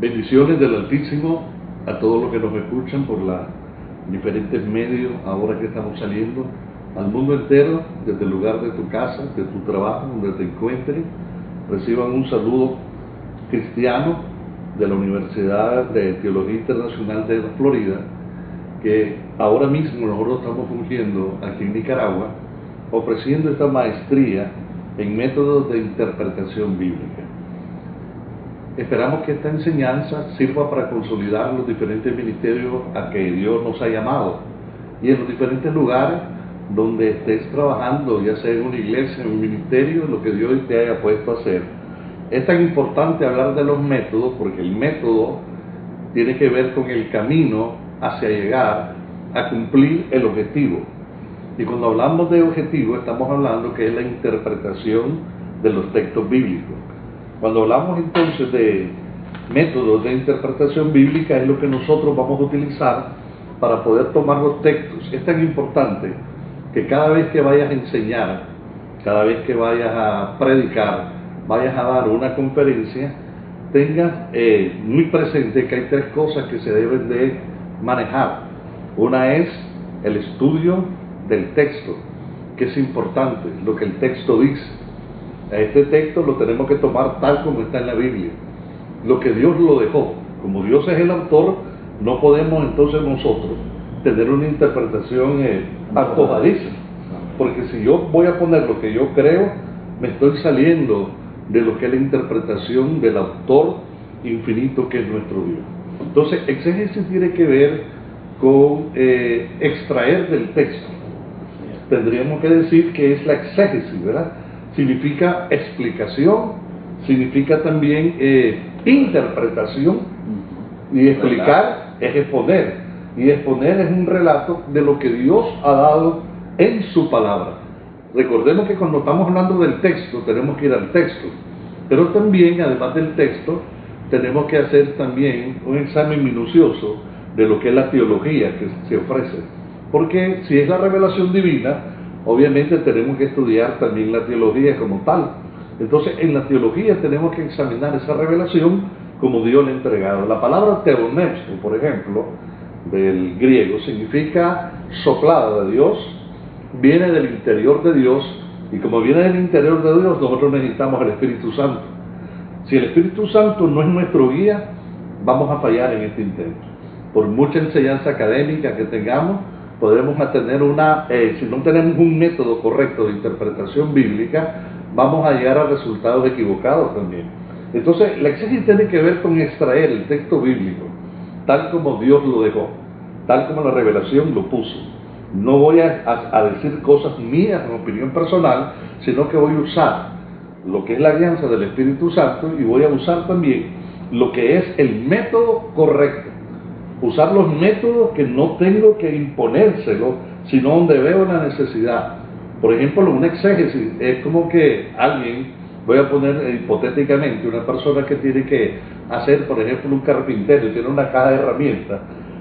Bendiciones del Altísimo a todos los que nos escuchan por los diferentes medios, ahora que estamos saliendo al mundo entero, desde el lugar de tu casa, de tu trabajo, donde te encuentres. Reciban un saludo cristiano de la Universidad de Teología Internacional de la Florida, que ahora mismo nosotros estamos fungiendo aquí en Nicaragua, ofreciendo esta maestría en métodos de interpretación bíblica. Esperamos que esta enseñanza sirva para consolidar los diferentes ministerios a que Dios nos ha llamado, y en los diferentes lugares donde estés trabajando, ya sea en una iglesia, en un ministerio, lo que Dios te haya puesto a hacer. Es tan importante hablar de los métodos, porque el método tiene que ver con el camino hacia llegar a cumplir el objetivo. Y cuando hablamos de objetivo, estamos hablando que es la interpretación de los textos bíblicos. Cuando hablamos entonces de métodos de interpretación bíblica, es lo que nosotros vamos a utilizar para poder tomar los textos. Es tan importante que cada vez que vayas a enseñar, cada vez que vayas a predicar, vayas a dar una conferencia, tengas muy presente que hay tres cosas que se deben de manejar. Una es el estudio del texto, que es importante, lo que el texto dice. A este texto lo tenemos que tomar tal como está en la Biblia, lo que Dios lo dejó. Como Dios es el autor, no podemos entonces nosotros tener una interpretación antojadiza, porque si yo voy a poner lo que yo creo, me estoy saliendo de lo que es la interpretación del autor infinito que es nuestro Dios. Entonces, exégesis tiene que ver con extraer del texto. Tendríamos que decir que es la exégesis, ¿verdad? Significa explicación, significa también interpretación, y explicar es exponer, y exponer es un relato de lo que Dios ha dado en su palabra. Recordemos que cuando estamos hablando del texto, tenemos que ir al texto, pero también, además del texto, tenemos que hacer también un examen minucioso de lo que es la teología que se ofrece, porque si es la revelación divina, obviamente tenemos que estudiar también la teología como tal. Entonces, en la teología tenemos que examinar esa revelación como Dios le ha entregado. La palabra teoneusto, por ejemplo, del griego, significa soplada de Dios, viene del interior de Dios, y como viene del interior de Dios, nosotros necesitamos el Espíritu Santo. Si el Espíritu Santo no es nuestro guía, vamos a fallar en este intento. Por mucha enseñanza académica que tengamos, podremos tener si no tenemos un método correcto de interpretación bíblica, vamos a llegar a resultados equivocados también. Entonces, la exégesis tiene que ver con extraer el texto bíblico, tal como Dios lo dejó, tal como la revelación lo puso. No voy a decir cosas mías en opinión personal, sino que voy a usar lo que es la alianza del Espíritu Santo, y voy a usar también lo que es el método correcto. Usar los métodos que no tengo que imponérselo, sino donde veo la necesidad. Por ejemplo, una exégesis es como que alguien, voy a poner hipotéticamente, una persona que tiene que hacer, por ejemplo, un carpintero, y tiene una caja de herramientas,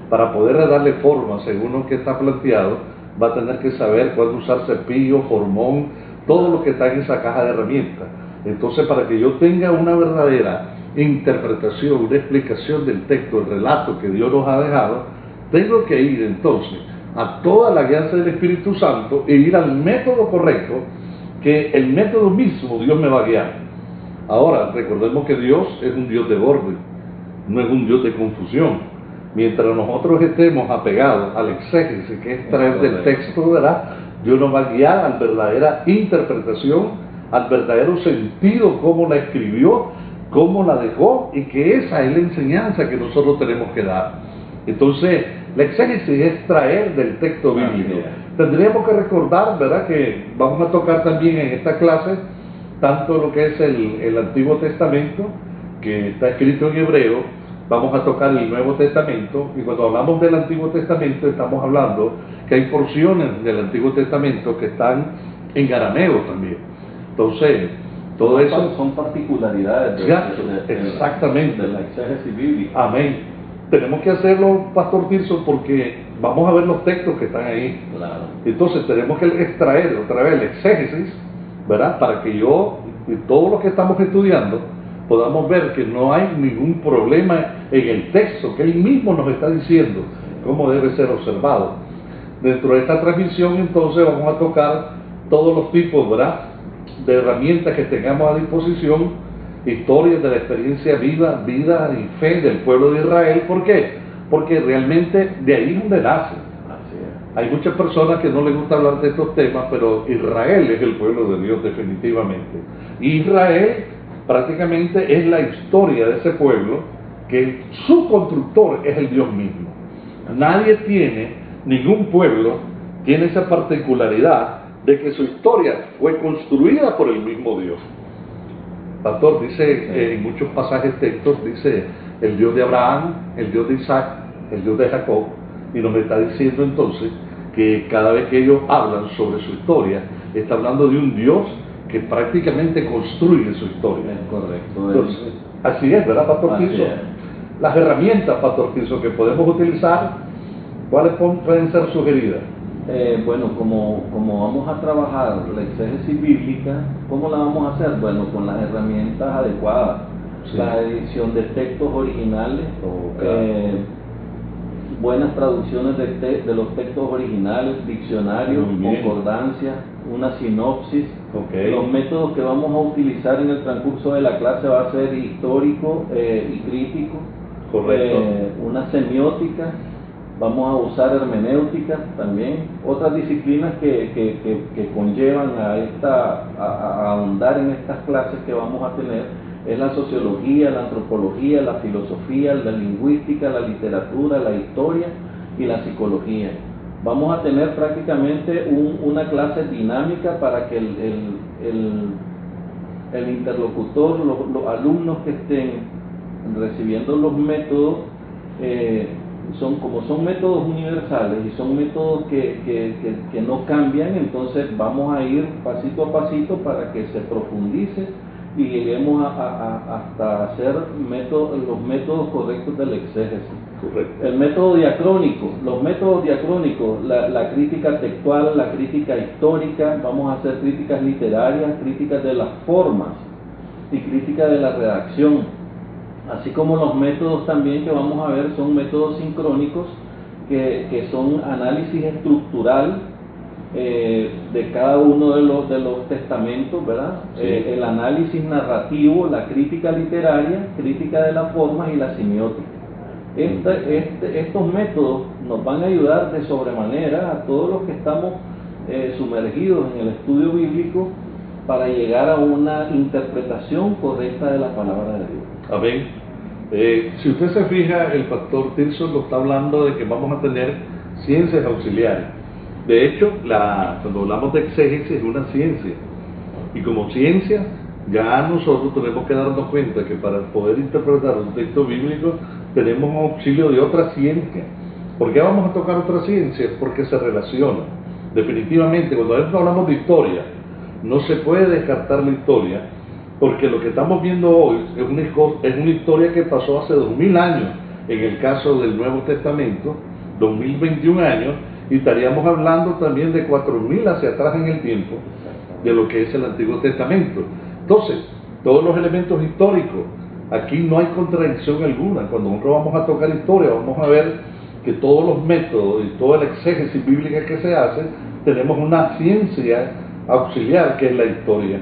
para poder darle forma según lo que está planteado, va a tener que saber cuándo usar cepillo, formón, todo lo que está en esa caja de herramientas. Entonces, para que yo tenga una verdadera interpretación, una explicación del texto, el relato que Dios nos ha dejado, tengo que ir entonces a toda la alianza del Espíritu Santo e ir al método correcto, que el método mismo Dios me va a guiar. Ahora, recordemos que Dios es un Dios de orden, no es un Dios de confusión. Mientras nosotros estemos apegados al exégesis, que es traer del texto, ¿verdad?, Dios nos va a guiar a la verdadera interpretación, al verdadero sentido, cómo la escribió, cómo la dejó, y que esa es la enseñanza que nosotros tenemos que dar. Entonces, la exégesis es traer del texto bíblico. Tendríamos que recordar, ¿verdad?, que vamos a tocar también en esta clase tanto lo que es el Antiguo Testamento, que está escrito en hebreo. Vamos a tocar el Nuevo Testamento, y cuando hablamos del Antiguo Testamento estamos hablando que hay porciones del Antiguo Testamento que están en arameo también. Entonces, todo eso son particularidades exactamente de la exégesis bíblica. Amén. Tenemos que hacerlo, Pastor Tirso, porque vamos a ver los textos que están ahí. Claro. Entonces tenemos que extraer otra vez el exégesis, ¿verdad?, para que yo y todos los que estamos estudiando podamos ver que no hay ningún problema en el texto, que él mismo nos está diciendo cómo debe ser observado. Dentro de esta transmisión entonces vamos a tocar todos los tipos, ¿verdad?, de herramientas que tengamos a disposición, historias de la experiencia vida y fe del pueblo de Israel. ¿Por qué? Porque realmente de ahí es donde nace. Hay muchas personas que no les gusta hablar de estos temas, pero Israel es el pueblo de Dios definitivamente. Israel prácticamente es la historia de ese pueblo, que su constructor es el Dios mismo. Nadie tiene, ningún pueblo tiene esa particularidad de que su historia fue construida por el mismo Dios. Pastor, dice en muchos pasajes textos, dice el Dios de Abraham, el Dios de Isaac, el Dios de Jacob, y nos está diciendo entonces que cada vez que ellos hablan sobre su historia, está hablando de un Dios que prácticamente construye su historia. Es correcto. Entonces, así es, ¿verdad, Pastor Tirso? Las herramientas, Pastor Tirso, que podemos utilizar, ¿cuáles pueden ser sugeridas? Bueno, como vamos a trabajar la exégesis bíblica, ¿cómo la vamos a hacer? Bueno, con las herramientas adecuadas. Sí. La edición de textos originales, buenas traducciones de los textos originales, diccionarios, concordancias, una sinopsis. Los métodos que vamos a utilizar en el transcurso de la clase va a ser histórico y crítico. Correcto. Una semiótica. Vamos a usar hermenéutica también, otras disciplinas que conllevan a ahondar en estas clases que vamos a tener, es la sociología, la antropología, la filosofía, la lingüística, la literatura, la historia y la psicología. Vamos a tener prácticamente una clase dinámica para que el interlocutor, los alumnos que estén recibiendo los métodos, son métodos universales y son métodos que no cambian, entonces vamos a ir pasito a pasito para que se profundice y lleguemos hasta hacer los métodos correctos del exégesis. Correcto. El método diacrónico, los métodos diacrónicos, la crítica textual, la crítica histórica, vamos a hacer críticas literarias, críticas de las formas y crítica de la redacción. Así como los métodos también que vamos a ver son métodos sincrónicos, que son análisis estructural de cada uno de los testamentos, ¿verdad? Sí. El análisis narrativo, la crítica literaria, crítica de las formas y la semiótica. Estos métodos nos van a ayudar de sobremanera a todos los que estamos sumergidos en el estudio bíblico para llegar a una interpretación correcta de la palabra de Dios. Amén. Si usted se fija, el pastor Tirso lo está hablando de que vamos a tener ciencias auxiliares. De hecho, cuando hablamos de exégesis es una ciencia. Y como ciencia, ya nosotros tenemos que darnos cuenta que para poder interpretar un texto bíblico tenemos un auxilio de otra ciencia. ¿Por qué vamos a tocar otra ciencia? Porque se relaciona. Definitivamente, cuando hablamos de historia, no se puede descartar la historia, porque lo que estamos viendo hoy es una historia que pasó hace 2000 años, en el caso del Nuevo Testamento, 2021 años, y estaríamos hablando también de 4000 hacia atrás en el tiempo, de lo que es el Antiguo Testamento. Entonces, todos los elementos históricos, aquí no hay contradicción alguna. Cuando nosotros vamos a tocar historia, vamos a ver que todos los métodos y toda la exégesis bíblica que se hace, tenemos una ciencia auxiliar que es la historia.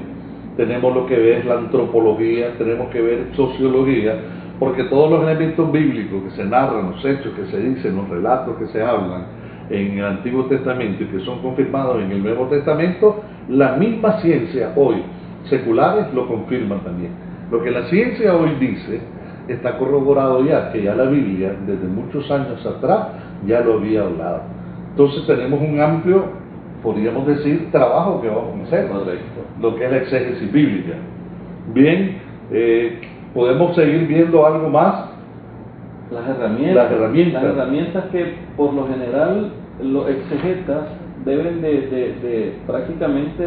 Tenemos lo que es la antropología, tenemos que ver sociología, porque todos los elementos bíblicos que se narran, los hechos que se dicen, los relatos que se hablan en el Antiguo Testamento y que son confirmados en el Nuevo Testamento, la misma ciencia hoy, seculares, lo confirman también. Lo que la ciencia hoy dice está corroborado ya, que ya la Biblia desde muchos años atrás ya lo había hablado. Entonces tenemos un amplio, podríamos decir, trabajo que vamos a hacer, lo que es la exégesis bíblica. Bien, podemos seguir viendo algo más. Las herramientas que por lo general los exegetas deben de prácticamente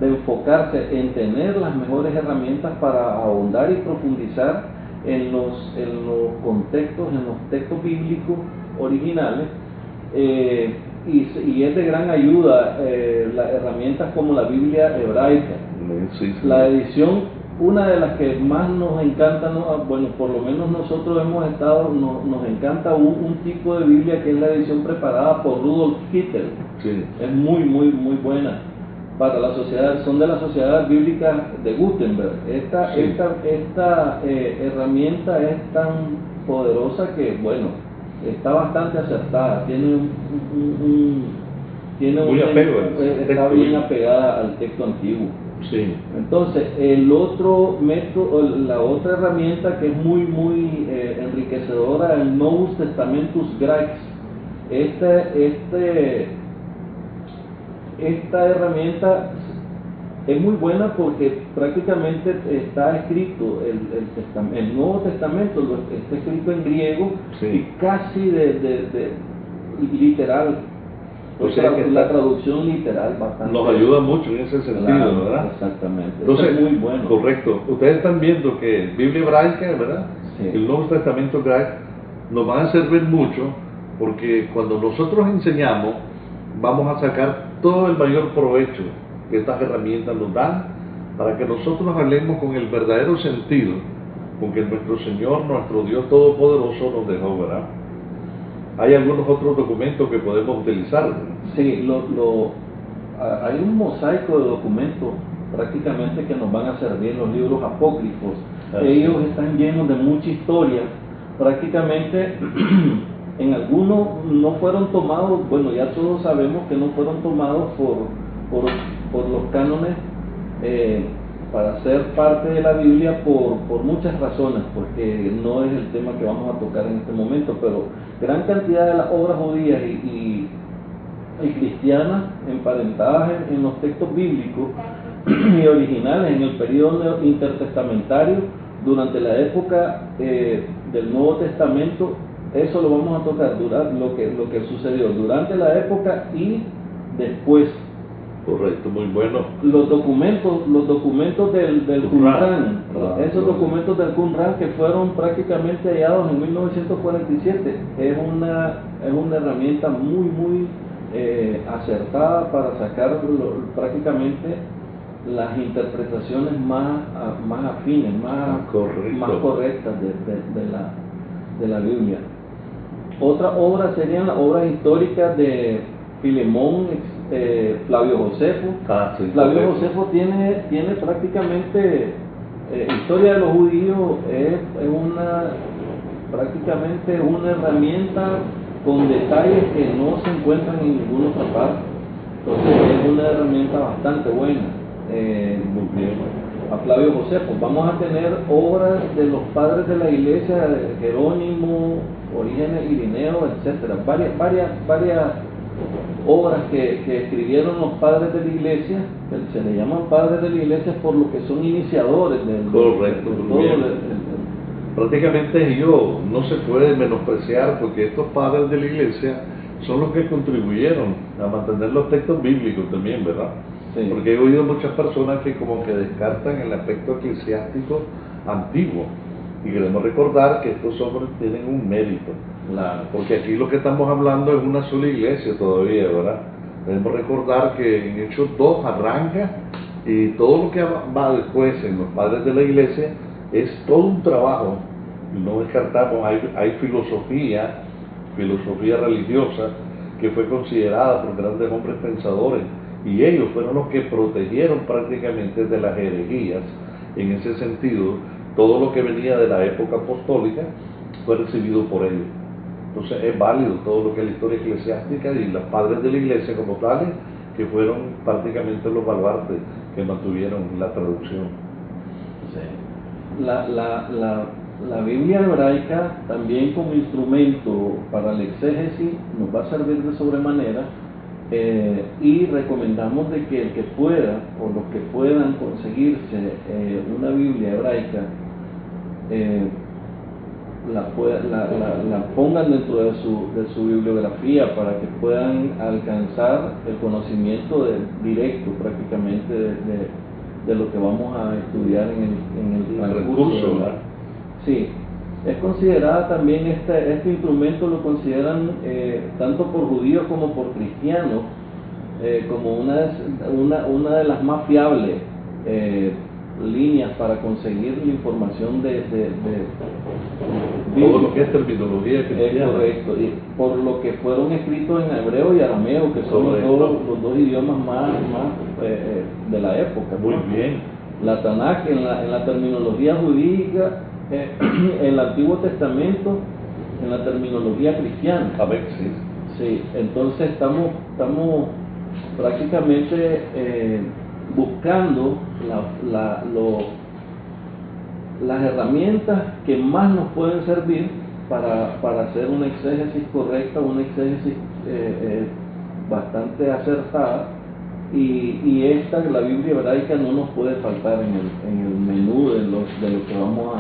de enfocarse en tener las mejores herramientas para ahondar y profundizar en los contextos, en los textos bíblicos originales, y es de gran ayuda las herramientas como la Biblia hebraica. Sí. La edición una de las que más nos encanta, ¿no? Bueno, por lo menos nosotros hemos estado, nos encanta un tipo de Biblia que es la edición preparada por Rudolf Kittel. Sí. Es muy buena para la sociedad, son de la Sociedad Bíblica de Gutenberg. Esta herramienta es tan poderosa que, bueno, está bastante acertada, Muy apego, está bien apegada al texto antiguo. Sí. Entonces, el otro método, la otra herramienta que es muy enriquecedora es el Novus Testamentus Graex. Esta herramienta es muy buena porque prácticamente está escrito el Nuevo Testamento, está escrito en griego, Sí. y casi de literal. O sea que la traducción literal bastante. Nos ayuda mucho en ese sentido, Claro, ¿verdad? Exactamente. Entonces, es muy bueno. Correcto. Ustedes están viendo que Biblia hebraica, ¿verdad? Sí. El Nuevo Testamento hebraico nos van a servir mucho porque cuando nosotros enseñamos vamos a sacar todo el mayor provecho que estas herramientas nos dan para que nosotros hablemos con el verdadero sentido con que nuestro Señor, nuestro Dios Todopoderoso nos dejó, ¿verdad? Hay algunos otros documentos que podemos utilizar. Sí, hay un mosaico de documentos prácticamente que nos van a servir, los libros apócrifos. Ellos están llenos de mucha historia. Prácticamente en algunos no fueron tomados, bueno, ya todos sabemos que no fueron tomados por los cánones para ser parte de la Biblia por muchas razones, porque no es el tema que vamos a tocar en este momento, pero gran cantidad de las obras judías y cristianas emparentadas en los textos bíblicos y originales en el periodo intertestamentario durante la época del Nuevo Testamento. Eso lo vamos a tocar durante lo que sucedió durante la época y después. Correcto, muy bueno. Los documentos del Qumran, esos documentos del Qumran que fueron prácticamente hallados en 1947, es una herramienta muy acertada para sacar prácticamente las interpretaciones más afines, más correctas de la Biblia. Otra obra serían las obras históricas de Filemón, Flavio Josefo. Flavio Josefo tiene prácticamente historia de los judíos, es prácticamente una herramienta con detalles que no se encuentran en ninguna otra parte. Entonces es una herramienta bastante buena. Muy bien. A Flavio Josefo. Vamos a tener obras de los padres de la iglesia, Jerónimo, Orígenes, Irineo, etcétera. Varias obras que escribieron los padres de la iglesia, que se le llaman padres de la iglesia por lo que son iniciadores del Correcto, muy bien. Prácticamente ellos no se puede menospreciar porque estos padres de la iglesia son los que contribuyeron a mantener los textos bíblicos también, ¿verdad? Sí. Porque he oído muchas personas que como que descartan el aspecto eclesiástico antiguo y queremos recordar que estos hombres tienen un mérito. Claro. Porque aquí lo que estamos hablando es una sola iglesia todavía, ¿verdad? Debemos recordar que en Hechos 2 arranca y todo lo que va después en los padres de la iglesia es todo un trabajo. Y no descartamos, hay filosofía religiosa que fue considerada por grandes hombres pensadores y ellos fueron los que protegieron prácticamente de las herejías. En ese sentido, todo lo que venía de la época apostólica fue recibido por ellos. Entonces es válido todo lo que es la historia eclesiástica y los padres de la iglesia como tales, que fueron prácticamente los baluartes que mantuvieron la traducción. Sí. La Biblia hebraica también como instrumento para la exégesis nos va a servir de sobremanera, y recomendamos de que el que pueda o los que puedan conseguirse una Biblia hebraica la pongan dentro de su bibliografía para que puedan alcanzar el conocimiento directo prácticamente de lo que vamos a estudiar en el transcurso, ¿verdad? Sí, es considerada también este instrumento, lo consideran tanto por judíos como por cristianos como una de las más fiables líneas para conseguir la información todo lo que es terminología cristiana. Es correcto, y por lo que fueron escritos en hebreo y arameo, que son los dos idiomas más de la época. Muy ¿no? bien. La Tanakh en la terminología judía, el Antiguo Testamento en la terminología cristiana. A ver, sí. Sí, entonces estamos prácticamente buscando las herramientas que más nos pueden servir para hacer una exégesis correcta, una exégesis bastante acertada, y la Biblia hebraica no nos puede faltar en el menú de lo que vamos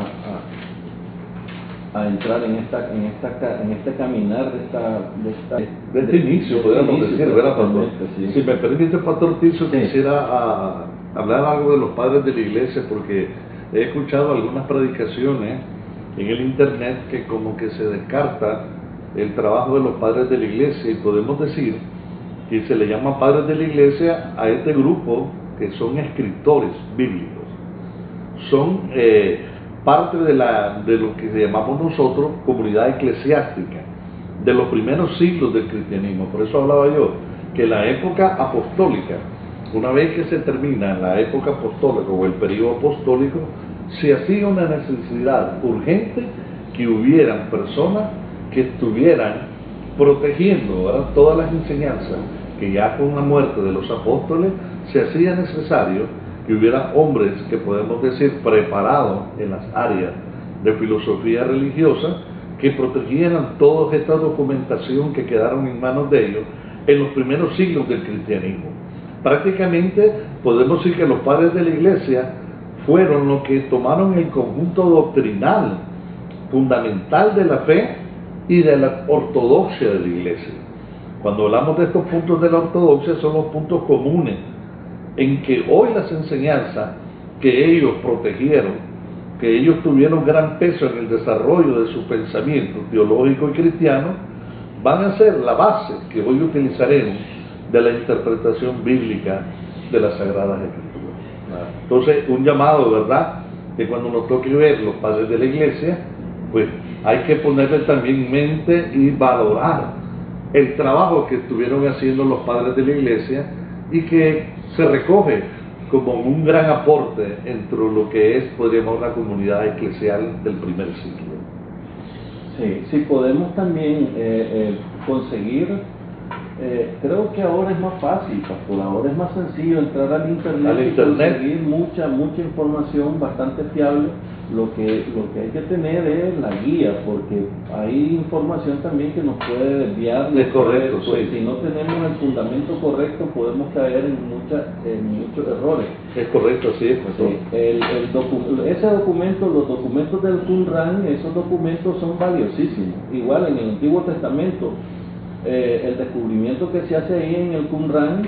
a entrar en este caminar de este inicio, podríamos decir, ¿verdad, Pastor? Sí. Si me permite, Pastor Tirso, quisiera hablar algo de los padres de la iglesia, porque he escuchado algunas predicaciones en el internet que como que se descarta el trabajo de los padres de la iglesia, y podemos decir que se le llama padres de la iglesia a este grupo que son escritores bíblicos, son parte de lo que llamamos nosotros comunidad eclesiástica, de los primeros siglos del cristianismo. Por eso hablaba yo que la época apostólica, una vez que se termina la época apostólica o el periodo apostólico, se hacía una necesidad urgente que hubieran personas que estuvieran protegiendo, ¿verdad?, todas las enseñanzas que ya con la muerte de los apóstoles se hacía necesario que hubiera hombres que podemos decir preparados en las áreas de filosofía religiosa, que protegieran toda esta documentación que quedaron en manos de ellos en los primeros siglos del cristianismo. Prácticamente podemos decir que los padres de la iglesia fueron los que tomaron el conjunto doctrinal fundamental de la fe y de la ortodoxia de la iglesia. Cuando hablamos de estos puntos de la ortodoxia, son los puntos comunes en que hoy las enseñanzas que ellos protegieron, que ellos tuvieron gran peso en el desarrollo de su pensamiento teológico y cristiano, van a ser la base que hoy utilizaremos de la interpretación bíblica de las Sagradas Escrituras. Entonces, un llamado, ¿verdad?, que cuando nos toque ver los padres de la iglesia, pues hay que ponerle también en mente y valorar el trabajo que estuvieron haciendo los padres de la iglesia, y que se recoge como un gran aporte entre lo que es, podríamos, la comunidad eclesial del primer siglo. Sí, podemos también conseguir, creo que ahora es más fácil, Pastor, ahora es más sencillo entrar al internet y conseguir mucha información bastante fiable. Lo que hay que tener es la guía, porque hay información también que nos puede desviar. Es correcto, sí. Si no tenemos el fundamento correcto, podemos caer en muchos errores. Es correcto, sí. Ese documento, los documentos del Qumran, esos documentos son valiosísimos. Igual en el Antiguo Testamento, el descubrimiento que se hace ahí en el Qumran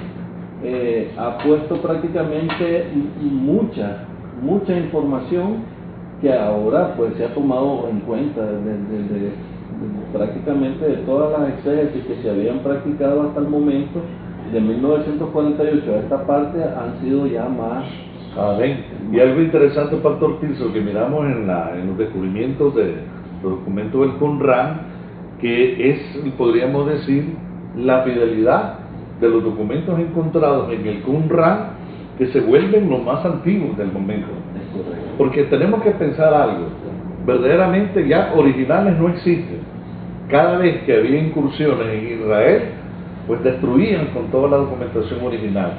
ha puesto prácticamente mucha información que ahora pues se ha tomado en cuenta de prácticamente de todas las exégesis que se habían practicado hasta el momento, de 1948 a esta parte, han sido ya más. Amén. Y algo interesante, Pastor Tirso, que miramos en los descubrimientos de los documentos del Qumran, que es, podríamos decir, la fidelidad de los documentos encontrados en el Qumran, que se vuelven los más antiguos del momento. Porque tenemos que pensar algo, verdaderamente ya originales no existen. Cada vez que había incursiones en Israel, pues destruían con toda la documentación original,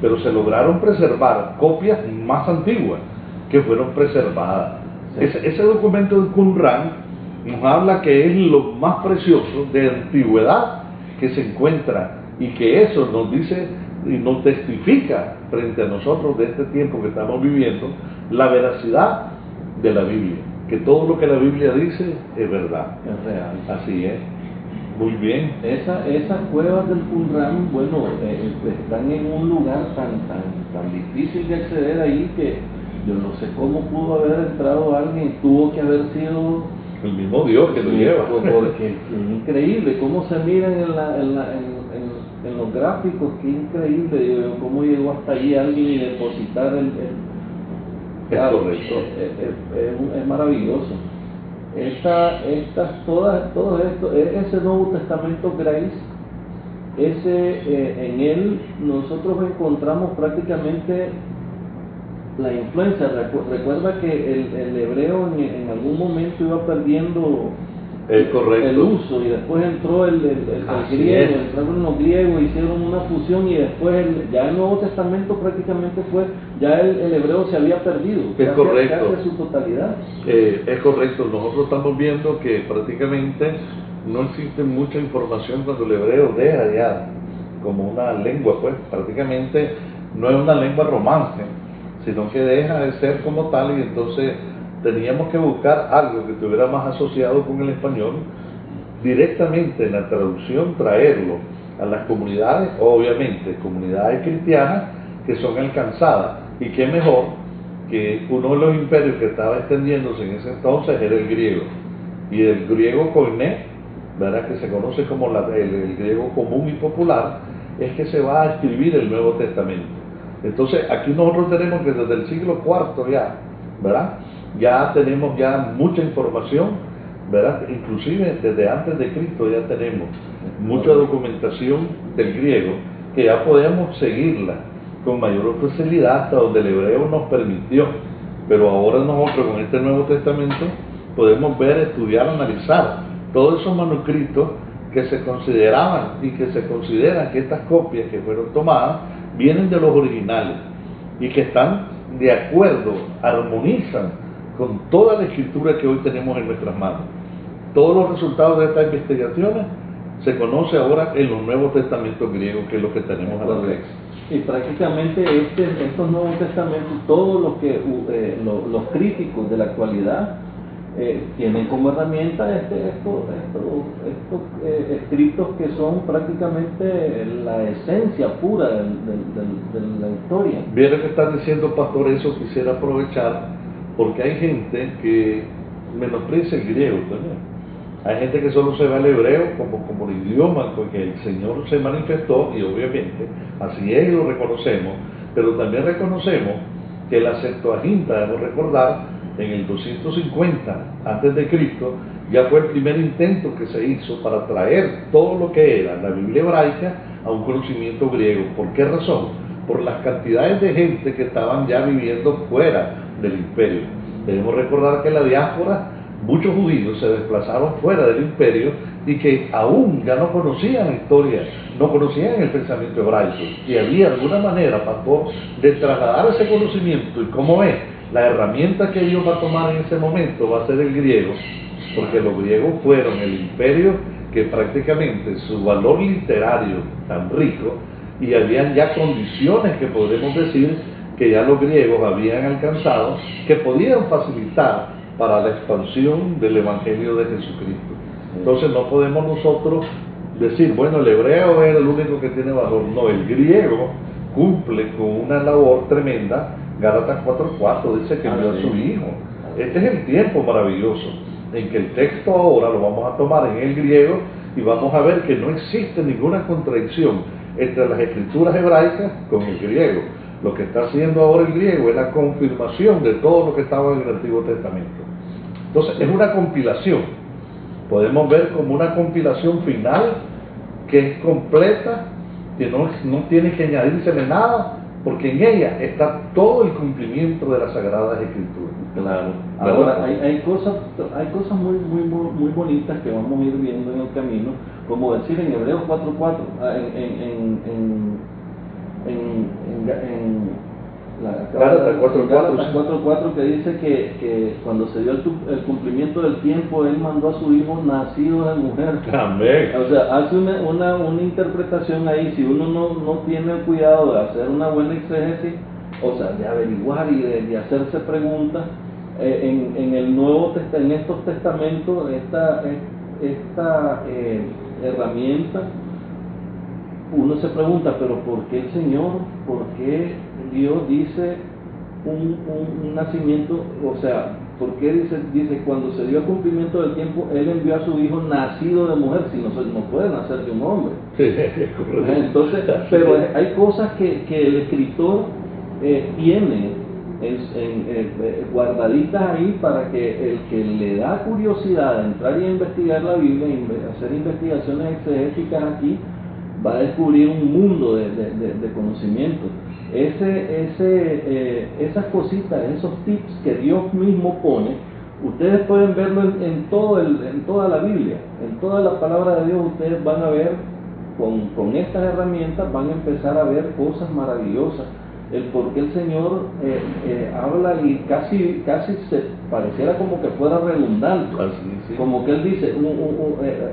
pero se lograron preservar copias más antiguas que fueron preservadas. Sí. Ese documento del Qumran nos habla que es lo más precioso de antigüedad que se encuentra, y que eso nos dice y nos testifica frente a nosotros de este tiempo que estamos viviendo la veracidad de la Biblia, que todo lo que la Biblia dice es verdad, es real. Así es. Muy bien. Esas cuevas del Qumran, bueno, están en un lugar tan difícil de acceder ahí, que yo no sé cómo pudo haber entrado alguien. Tuvo que haber sido el mismo Dios que lo lleva, porque es increíble cómo se miran en los gráficos, qué increíble, digo, cómo llegó hasta allí alguien y depositar Claro, correcto. es maravilloso. Todo esto, ese Nuevo Testamento Grace, en él nosotros encontramos prácticamente la influencia. Recuerda que el hebreo en algún momento iba perdiendo Correcto. el uso, y después entró el griego, entraron los griegos, hicieron una fusión, y después ya el Nuevo Testamento prácticamente ya el hebreo se había perdido, correcto. casi su totalidad. Es correcto, nosotros estamos viendo que prácticamente no existe mucha información cuando el hebreo deja ya como una lengua, pues prácticamente no es una lengua romance, sino que deja de ser como tal, y entonces teníamos que buscar algo que estuviera más asociado con el español, directamente en la traducción traerlo a las comunidades, obviamente comunidades cristianas que son alcanzadas, y qué mejor que uno de los imperios que estaba extendiéndose en ese entonces era el griego, y el griego koiné, ¿verdad?, que se conoce como el griego común y popular, es que se va a escribir el Nuevo Testamento. Entonces aquí nosotros tenemos que desde el siglo IV ya, ¿verdad?, ya tenemos ya mucha información, ¿verdad?, inclusive desde antes de Cristo ya tenemos mucha documentación del griego, que ya podemos seguirla con mayor facilidad hasta donde el hebreo nos permitió. Pero ahora nosotros con este Nuevo Testamento podemos ver, estudiar, analizar todos esos manuscritos que se consideraban y que se consideran que estas copias que fueron tomadas vienen de los originales y que están de acuerdo, armonizan con toda la escritura que hoy tenemos en nuestras manos. Todos los resultados de estas investigaciones se conoce ahora en los Nuevos Testamentos griegos, que es lo que tenemos a la vez. Y prácticamente estos Nuevos Testamentos, todos los críticos de la actualidad tienen como herramienta estos escritos que son prácticamente la esencia pura de la historia. Bien, que están diciendo, pastor, eso quisiera aprovechar, porque hay gente que menosprecia el griego también. Hay gente que solo se ve al hebreo como el idioma con que el Señor se manifestó, y obviamente así es y lo reconocemos, pero también reconocemos que la Septuaginta, debemos recordar, en el 250 antes de Cristo, ya fue el primer intento que se hizo para traer todo lo que era la Biblia hebraica a un conocimiento griego. ¿Por qué razón? Por las cantidades de gente que estaban ya viviendo fuera del imperio. Debemos recordar que la diáspora, muchos judíos se desplazaron fuera del imperio y que aún ya no conocían la historia, no conocían el pensamiento hebraico, y había alguna manera, pastor, de trasladar ese conocimiento. ¿Y cómo es? La herramienta que Dios va a tomar en ese momento va a ser el griego, porque los griegos fueron el imperio que prácticamente su valor literario tan rico, y habían ya condiciones que podemos decir que ya los griegos habían alcanzado, que podían facilitar para la expansión del Evangelio de Jesucristo. Entonces no podemos nosotros decir, bueno, el hebreo es el único que tiene valor. No, el griego cumple con una labor tremenda. Gálatas 4:4 dice que envió a su Hijo. Este es el tiempo maravilloso en que el texto ahora lo vamos a tomar en el griego, y vamos a ver que no existe ninguna contradicción entre las escrituras hebraicas con el griego. Lo que está haciendo ahora el griego es la confirmación de todo lo que estaba en el Antiguo Testamento. Entonces es una compilación, podemos ver como una compilación final que es completa, que no tiene que añadírsele nada, porque en ella está todo el cumplimiento de las Sagradas Escrituras. Claro. Ahora hay cosas muy bonitas que vamos a ir viendo en el camino, como decir en Hebreos 4:4, Gálatas 4:4, que dice que cuando se dio el cumplimiento del tiempo, Él mandó a su Hijo nacido de mujer. Amén. O sea, hace una interpretación ahí. Si uno no tiene el cuidado de hacer una buena exégesis, o sea, de averiguar y de hacerse preguntas, en el Nuevo en estos testamentos, esta herramienta, uno se pregunta, pero ¿por qué el Señor? ¿Por qué Dios dice un nacimiento? O sea, ¿por qué dice cuando se dio el cumplimiento del tiempo, Él envió a su Hijo nacido de mujer, si no puede nacer de un hombre? Sí, entonces, pero hay cosas que el escritor tiene guardaditas ahí para que el que le da curiosidad de entrar y investigar la Biblia, hacer investigaciones exegéticas aquí, va a descubrir un mundo de conocimiento. Esas cositas, esos tips que Dios mismo pone, ustedes pueden verlo en toda la Biblia, en toda la palabra de Dios. Ustedes van a ver, con estas herramientas van a empezar a ver cosas maravillosas. El por qué el Señor habla y casi se pareciera como que fuera redundante, Sí. como que Él dice,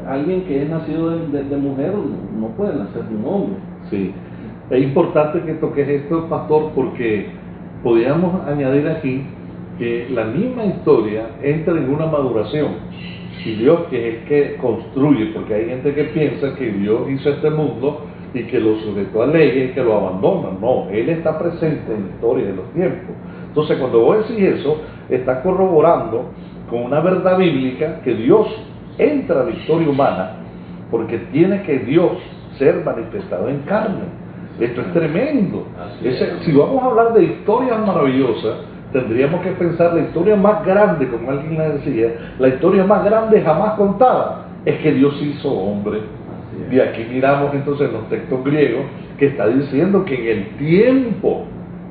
alguien que es nacido de mujer no puede nacer de un hombre. Sí, es importante que toques esto, pastor, porque podríamos añadir aquí que la misma historia entra en una maduración, y Dios, que es el que construye, porque hay gente que piensa que Dios hizo este mundo y que lo sujetó a leyes y que lo abandona. No, Él está presente en la historia de los tiempos. Entonces, cuando vos decís eso, está corroborando con una verdad bíblica que Dios entra a la historia humana, porque tiene que Dios ser manifestado en carne. Esto es tremendo. Si vamos a hablar de historias maravillosas, tendríamos que pensar la historia más grande, como alguien le decía, la historia más grande jamás contada, es que Dios hizo hombre. Y aquí miramos entonces los textos griegos que está diciendo que en el tiempo,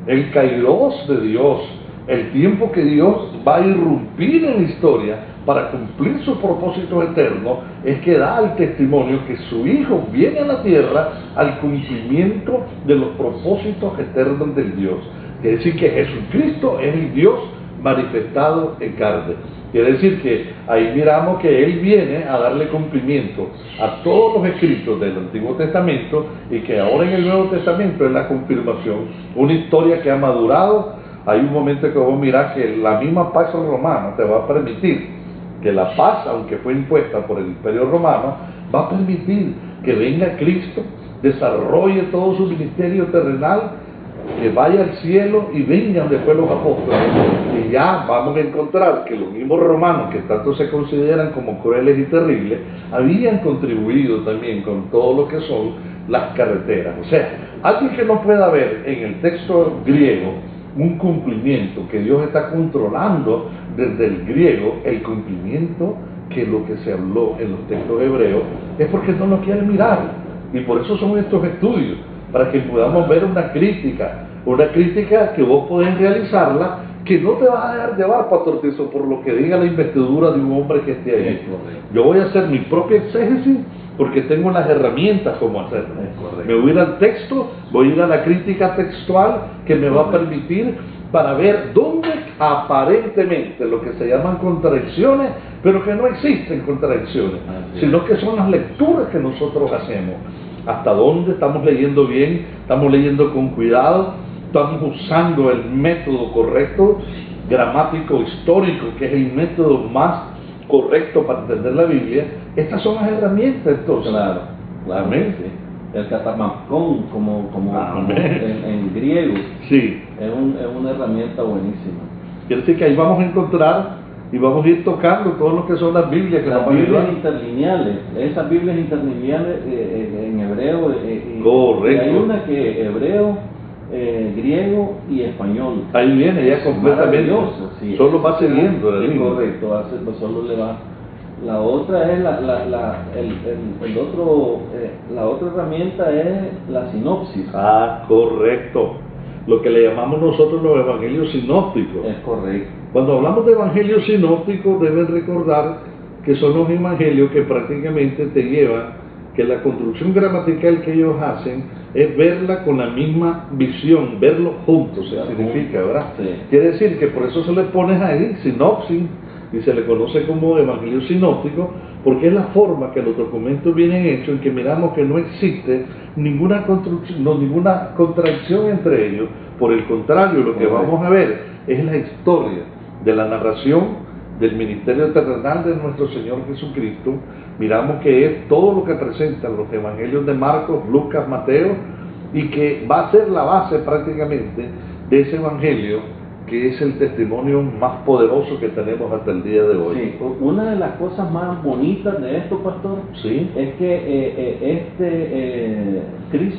el kairos de Dios, el tiempo que Dios va a irrumpir en la historia para cumplir sus propósitos eternos, es que da el testimonio que su Hijo viene a la tierra al cumplimiento de los propósitos eternos del Dios. Quiere decir que Jesucristo es el Dios manifestado en carne. Quiere decir que ahí miramos que Él viene a darle cumplimiento a todos los escritos del Antiguo Testamento, y que ahora en el Nuevo Testamento es la confirmación, una historia que ha madurado. Hay un momento que vos mirás que la misma paz romana te va a permitir que la paz, aunque fue impuesta por el Imperio Romano, va a permitir que venga Cristo, desarrolle todo su ministerio terrenal, que vaya al cielo y vengan después los apóstoles, y ya vamos a encontrar que los mismos romanos, que tanto se consideran como crueles y terribles, habían contribuido también con todo lo que son las carreteras. O sea, alguien que no pueda ver en el texto griego un cumplimiento, que Dios está controlando desde el griego el cumplimiento, que lo que se habló en los textos hebreos, es porque no lo quiere mirar. Y por eso son estos estudios, para que podamos ver una crítica que vos podés realizarla, que no te vas a dejar llevar, Pastor Tiso, por lo que diga la investidura de un hombre que esté ahí. Yo voy a hacer mi propia exégesis, porque tengo las herramientas como hacerlo. Me voy a ir al texto, voy a ir a la crítica textual, que me va a permitir para ver dónde aparentemente lo que se llaman contradicciones, pero que no existen contradicciones, sino que son las lecturas que nosotros hacemos. Hasta dónde estamos leyendo bien, estamos leyendo con cuidado, estamos usando el método correcto, gramático, histórico, que es el método más correcto para entender la Biblia. Estas son las herramientas, entonces. Claro, Amén. sí. El catamancón, como en griego, sí, es una herramienta buenísima. Quiere decir que ahí vamos a encontrar y vamos a ir tocando todo lo que son las Biblias, que las nos Biblias ayudan. interlineales, esas Biblias interlineales en hebreo. Correcto. Y hay una que hebreo, griego y español. Ahí viene ya completamente. Sí, solo va siguiendo la línea. Correcto, solo le va. La otra es la otra herramienta es la sinopsis. Ah, correcto. Lo que le llamamos nosotros los evangelios sinópticos. Es correcto. Cuando hablamos de evangelios sinópticos, deben recordar que son los evangelios que prácticamente te llevan, que la construcción gramatical que ellos hacen es verla con la misma visión, verlos juntos, significa, ¿verdad? Sí. Quiere decir que por eso se le pone ahí sinopsis, y se le conoce como evangelio sinóptico, porque es la forma que los documentos vienen hechos, en que miramos que no existe ninguna contradicción entre ellos. Por el contrario, lo que vamos a ver es la historia de la narración del ministerio terrenal de nuestro Señor Jesucristo. Miramos que es todo lo que presentan los evangelios de Marcos, Lucas, Mateo, y que va a ser la base prácticamente de ese evangelio, que es el testimonio más poderoso que tenemos hasta el día de hoy. Sí, una de las cosas más bonitas de esto, pastor, ¿sí? es que Chris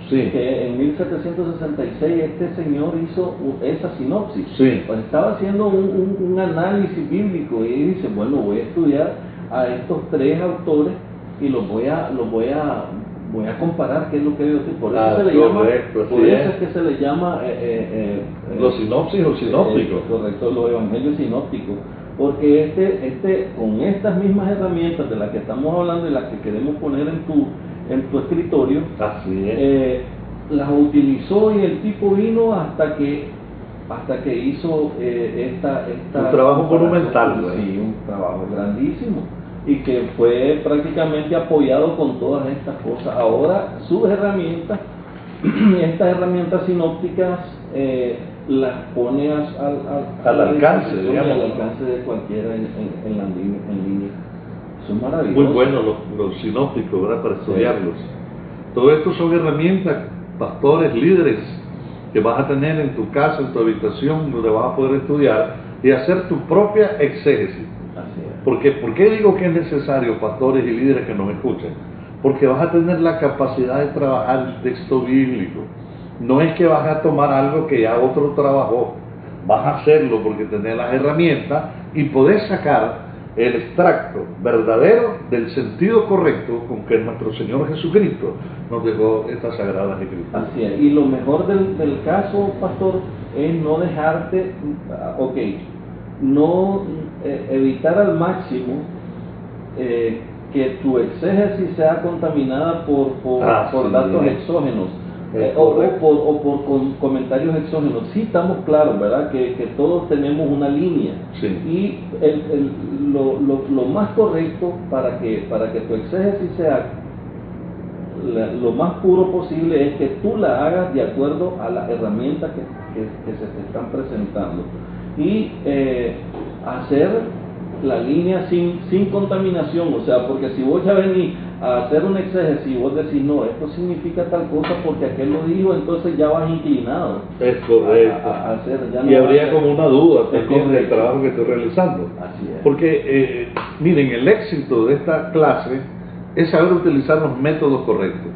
Sí. que en 1766 este señor hizo esa sinopsis. Sí. Pues estaba haciendo un análisis bíblico y dice, bueno, voy a estudiar a estos tres autores y voy a comparar qué es lo que ellos dicen. Por eso se le llama, por eso es que se le llama los sinopsis o sinópticos. Correcto, los evangelios sinópticos. Porque con estas mismas herramientas de las que estamos hablando y las que queremos poner en tu escritorio, así es. Las utilizó y el tipo vino hasta que hizo un trabajo monumental. Sí, un trabajo grandísimo y que fue prácticamente apoyado con todas estas cosas. Ahora sus herramientas, estas herramientas sinópticas, las pone al alcance, digamos, al alcance de cualquiera en línea. Eso es maravilloso. Muy bueno los sinópticos, ¿verdad? Para estudiarlos. Todo esto son herramientas, pastores, líderes, que vas a tener en tu casa, en tu habitación, donde vas a poder estudiar y hacer tu propia exégesis. Así es. Porque, ¿por qué digo que es necesario, pastores y líderes que nos escuchen? Porque vas a tener la capacidad de trabajar el texto bíblico. No es que vas a tomar algo que ya otro trabajó, vas a hacerlo porque tenés las herramientas y podés sacar el extracto verdadero del sentido correcto con que nuestro Señor Jesucristo nos dejó estas sagradas escrituras. Así es. Y lo mejor del caso, pastor, es no dejarte, evitar al máximo que tu exégesis sea contaminada por datos exógenos. O por comentarios exógenos. Sí estamos claros, ¿verdad? Que todos tenemos una línea. Sí. Y lo más correcto para que tu exégesis sea lo más puro posible es que tú la hagas de acuerdo a las herramientas que se te están presentando. Y hacer la línea sin contaminación, o sea, porque si vos ya venís a hacer un exégesis y vos decís, no, esto significa tal cosa porque aquel lo dijo, entonces ya vas inclinado. Es correcto. A hacer, y habría como una duda también del trabajo que estoy realizando. Así es. Porque, miren, el éxito de esta clase es saber utilizar los métodos correctos.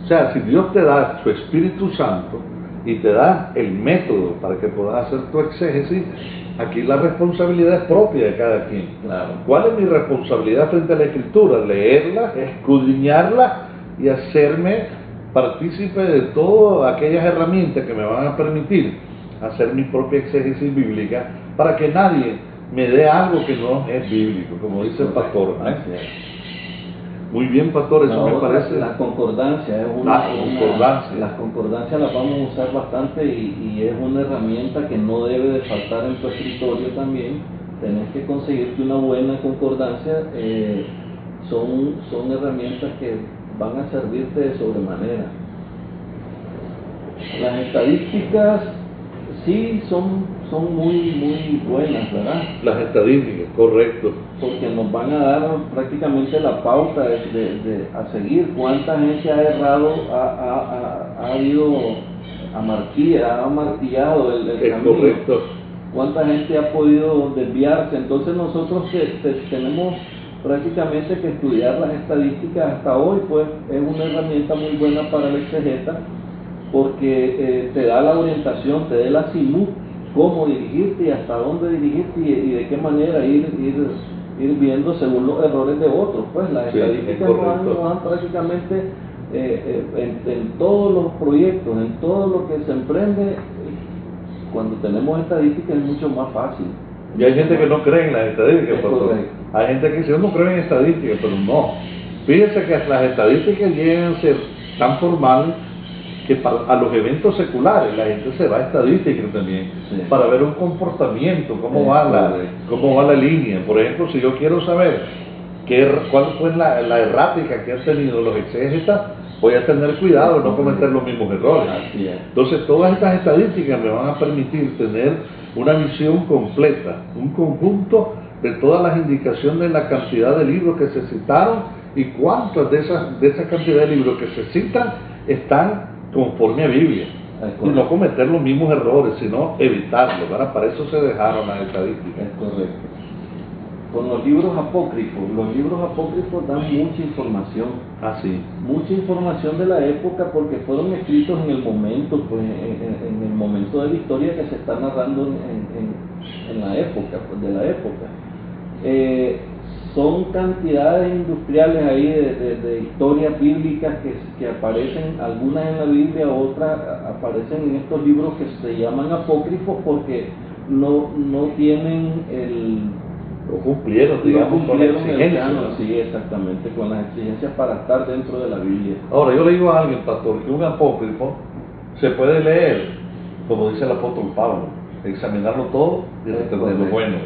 O sea, si Dios te da su Espíritu Santo y te da el método para que puedas hacer tu exégesis, aquí la responsabilidad es propia de cada quien. Claro. ¿Cuál es mi responsabilidad frente a la Escritura? Leerla, escudriñarla y hacerme partícipe de todas aquellas herramientas que me van a permitir hacer mi propia exégesis bíblica para que nadie me dé algo que no es bíblico, como dice el pastor. Muy bien, pastor, eso me parece. La concordancia es las concordancias las vamos a usar bastante y es una herramienta que no debe de faltar en tu escritorio también. Tenés que conseguirte una buena concordancia. Son herramientas que van a servirte de sobremanera. Las estadísticas sí son muy buenas, ¿verdad? Las estadísticas, correcto. Porque nos van a dar prácticamente la pauta a seguir. ¿Cuánta gente ha errado, ha habido ha martillado el camino? Correcto. ¿Cuánta gente ha podido desviarse? Entonces nosotros tenemos prácticamente que estudiar las estadísticas hasta hoy, pues es una herramienta muy buena para el exegeta, porque te da la orientación, te da la simú, cómo dirigirte y hasta dónde dirigirte y de qué manera ir viendo según los errores de otros. Pues las estadísticas nos dan prácticamente en todos los proyectos, en todo lo que se emprende, cuando tenemos estadísticas es mucho más fácil. Y hay gente que no cree en las estadísticas, pastor. Hay gente que dice, yo no creo en estadísticas, pero no. Fíjense que las estadísticas llegan a ser tan formales que a los eventos seculares la gente se va a estadísticas también, para ver un comportamiento, cómo va la línea. Por ejemplo, si yo quiero saber cuál fue la errática que han tenido los exégetas, voy a tener cuidado de no cometer los mismos errores. Entonces todas estas estadísticas me van a permitir tener una visión completa, un conjunto de todas las indicaciones de la cantidad de libros que se citaron y cuántas de esa cantidad de libros que se citan están conforme a Biblia. Y no cometer los mismos errores, sino evitarlos, ¿verdad? Para eso se dejaron las estadísticas. Es correcto. con los libros apócrifos. Los libros apócrifos dan mucha información. Ah, sí. Mucha información de la época porque fueron escritos en el momento, pues, en el momento de la historia que se está narrando en la época, pues, de la época. Son cantidades industriales ahí de historias bíblicas que aparecen, algunas en la Biblia, otras aparecen en estos libros que se llaman apócrifos porque no tienen Lo cumplieron, digamos, con la exigencia. Sí, exactamente, con las exigencias para estar dentro de la Biblia. Ahora, yo le digo a alguien, pastor, que un apócrifo se puede leer, como dice el apóstol Pablo, examinarlo todo y retener lo bueno.